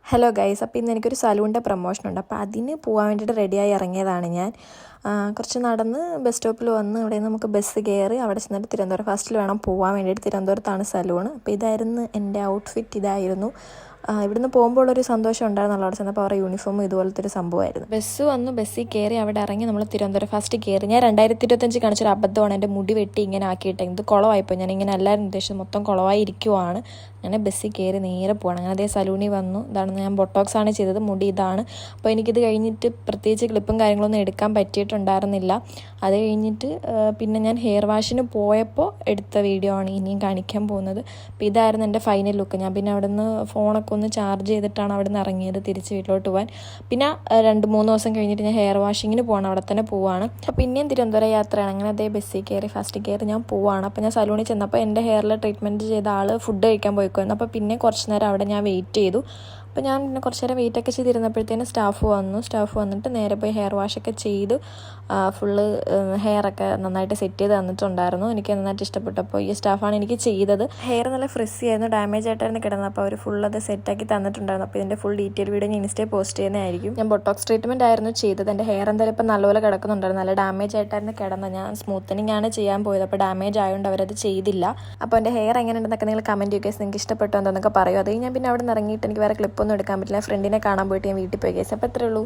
Hello guys, അപ്പോൾ ഇന്ന് എനിക്കൊരു സലൂണിൻ്റെ പ്രൊമോഷൻ ഉണ്ട്. അപ്പോൾ അതിന് പോകാൻ വേണ്ടിയിട്ട് റെഡിയായി ഇറങ്ങിയതാണ് ഞാൻ. കുറച്ച് നടന്ന് ബസ് സ്റ്റോപ്പിൽ വന്ന് ഇവിടെ നിന്ന് നമുക്ക് ബസ് കയറി അവിടെ ചെന്നിട്ട് തിരുവനന്തപുരം ഫസ്റ്റിൽ വേണം പോകാൻ വേണ്ടിയിട്ട്. തിരുവനന്തപുരത്താണ് സലൂൺ. അപ്പോൾ ഇതായിരുന്നു എൻ്റെ ഔട്ട്ഫിറ്റ്, ഇതായിരുന്നു. ഇവിടുന്ന് പോകുമ്പോൾ ഉള്ളൊരു സന്തോഷം ഉണ്ടായിരുന്നല്ലോ. അവിടെ ചെന്നപ്പോൾ അവരുടെ യൂണിഫോം ഇതുപോലത്തെ ഒരു സംഭവമായിരുന്നു. ബസ് വന്നു, ബസ്സിൽ കയറി അവിടെ ഇറങ്ങി നമ്മൾ തിരുവനന്തപുരം ഫസ്റ്റ് കയറി. ഞാൻ 2025 കാണിച്ചൊരു അബദ്ധമാണ്, എൻ്റെ മുടി വെട്ടി ഇങ്ങനെ ആക്കിയിട്ടെ. ഇത് കുളമായിപ്പോൾ, ഞാൻ ഇങ്ങനെ എല്ലാവരും ഉദ്ദേശിച്ചത് മൊത്തം കുളമായി ഇരിക്കുവാണ്. അങ്ങനെ ബസ്സിൽ കയറി നേരെ പോവാണ്. അങ്ങനെ അതേ സലൂണിൽ വന്നു. ഇതാണ് ഞാൻ ബൊട്ടോക്സ് ആണ് ചെയ്തത്, മുടി ഇതാണ്. അപ്പോൾ എനിക്കിത് കഴിഞ്ഞിട്ട് പ്രത്യേകിച്ച് ക്ലിപ്പും കാര്യങ്ങളൊന്നും എടുക്കാൻ പറ്റിയിട്ടുണ്ടായിരുന്നില്ല. അത് കഴിഞ്ഞിട്ട് പിന്നെ ഞാൻ ഹെയർ വാഷിന് പോയപ്പോൾ എടുത്ത വീഡിയോ ആണ് ഇനിയും കാണിക്കാൻ പോകുന്നത്. അപ്പോൾ ഇതായിരുന്നു എൻ്റെ ഫൈനൽ ലുക്ക്. ഞാൻ പിന്നെ അവിടെ നിന്ന് ഫോണൊക്കെ ഒന്ന് ചാർജ് ചെയ്തിട്ടാണ് അവിടെ നിന്ന് ഇറങ്ങിയത് തിരിച്ച് വീട്ടിലോട്ട് പോകാൻ. പിന്നെ 2-3 ദിവസം കഴിഞ്ഞിട്ട് ഞാൻ ഹെയർ വാഷിങ്ങിന് പോകണം, അവിടെ തന്നെ പോവാണ്. അപ്പോൾ പിന്നെയും തിരുവനന്തപുരം യാത്രയാണ്. അങ്ങനെ അതേ ബസ്സിൽ കയറി ഫസ്റ്റ് കയറി ഞാൻ പോവാണ്. അപ്പോൾ ഞാൻ സലൂണിൽ ചെന്നപ്പോൾ എൻ്റെ ഹെയറിൽ ട്രീറ്റ്മെൻറ്റ് ചെയ്ത ആൾ ഫുഡ് കഴിക്കാൻ പോയിക്കോയിരുന്നു. അപ്പോൾ പിന്നെ കുറച്ച് നേരം അവിടെ ഞാൻ വെയിറ്റ് ചെയ്തു. അപ്പോൾ ഞാൻ പിന്നെ കുറച്ച് നേരം വെയിറ്റൊക്കെ ചെയ്തിരുന്നപ്പോഴത്തേന് സ്റ്റാഫ് വന്നിട്ട് നേരെ പോയി ഹെയർ വാഷൊക്കെ ചെയ്തു ഫുള്ള് ഹെയറൊക്കെ നന്നായിട്ട് സെറ്റ് ചെയ്ത് തന്നിട്ടുണ്ടായിരുന്നു. എനിക്ക് നന്നായിട്ട് ഇഷ്ടപ്പെട്ടപ്പോൾ ഈ സ്റ്റാഫാണ് എനിക്ക് ചെയ്തത്. ഹെയർ നല്ല ഫ്രിസി ആയിരുന്നു, ഡാമേജ് ആയിട്ടായിരുന്നു കിടന്നത്. അപ്പോൾ അവർ ഫുൾ അത് സെറ്റാക്കി തന്നിട്ടുണ്ടായിരുന്നു. അപ്പോൾ ഇതിൻ്റെ ഫുൾ ഡീറ്റെയിൽ വീഡിയോ ഞാൻ ഇൻസ്റ്റയിൽ പോസ്റ്റ് ചെയ്യുന്നതായിരിക്കും. ഞാൻ ബൊട്ടോക്സ് ട്രീറ്റ്മെൻറ്റ് ആയിരുന്നു ചെയ്തത്. എൻ്റെ ഹെയർ എന്തായാലും ഇപ്പം നല്ലപോലെ കിടക്കുന്നുണ്ടായിരുന്നു. നല്ല ഡാമേജ് ആയിട്ടായിരുന്നു കിടന്നത്. ഞാൻ സ്മൂത്തനിങ് ആണ് ചെയ്യാൻ പോയത്. അപ്പോൾ ഡാമേജ് ആയതുകൊണ്ട് അവരത് ചെയ്തില്ല. അപ്പോൾ എൻ്റെ ഹെയർ എങ്ങനെയുണ്ടെന്നൊക്കെ നിങ്ങൾ കമൻറ്റ് ചെയ്യുക. നിങ്ങൾക്ക് ഇഷ്ടപ്പെട്ടോ എന്താണെന്നൊക്കെ പറയും. അത് ഞാൻ പിന്നെ അവിടെ നിന്ന് ഇറങ്ങിയിട്ട് എനിക്ക് വേറെ ക്ലിപ്പൊന്നും എടുക്കാൻ പറ്റില്ല. ഫ്രണ്ടിനെ കാണാൻ പോയിട്ട് ഞാൻ വീട്ടിൽ പോയി. അപ്പോൾ അത്രേ ഉള്ളൂ.